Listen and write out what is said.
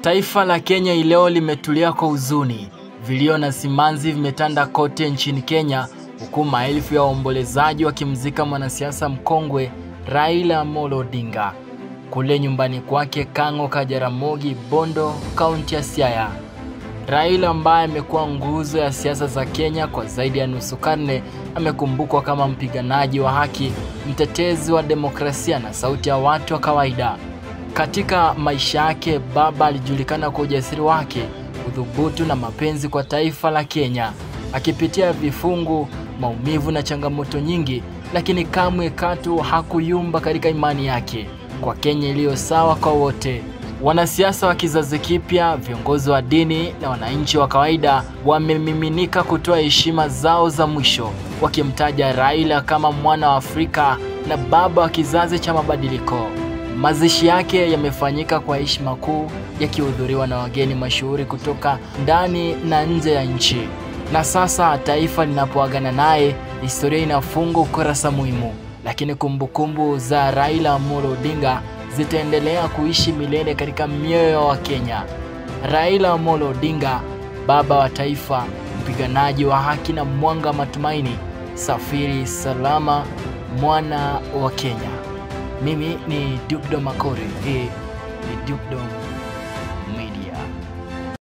Taifa la Kenya leo limetulia kwa huzuni. Vilio na simanzi vimetanda kote nchini Kenya, huku maelfu ya waombolezaji wakimzika mwanasiasa mkongwe Raila Amolo Odinga kule nyumbani kwake Kang'o ka Jaramogi, Bondo, kaunti ya Siaya. Raila ambaye amekuwa nguzo ya siasa za Kenya kwa zaidi ya nusu karne, amekumbukwa kama mpiganaji wa haki, mtetezi wa demokrasia na sauti ya watu wa kawaida. Katika maisha yake, baba alijulikana kwa ujasiri wake, udhubutu na mapenzi kwa taifa la Kenya. Akipitia vifungu, maumivu na changamoto nyingi, lakini kamwe katu hakuyumba katika imani yake kwa Kenya iliyo sawa kwa wote. Wanasiasa wa kizazi kipya, viongozi wa dini na wananchi wa kawaida wamemiminika kutoa heshima zao za mwisho, wakimtaja Raila kama mwana wa Afrika na baba wa kizazi cha mabadiliko. Mazishi yake yamefanyika kwa heshima kuu, yakihudhuriwa na wageni mashuhuri kutoka ndani na nje ya nchi. Na sasa taifa linapoagana naye, historia inafunga ukurasa muhimu, lakini kumbukumbu za Raila Amolo Odinga zitaendelea kuishi milele katika mioyo wa Kenya. Raila Amolo Odinga, baba wa taifa, mpiganaji wa haki na mwanga wa matumaini. Safiri salama, mwana wa Kenya. Mimi ni Duke Makore. Hii ni Duke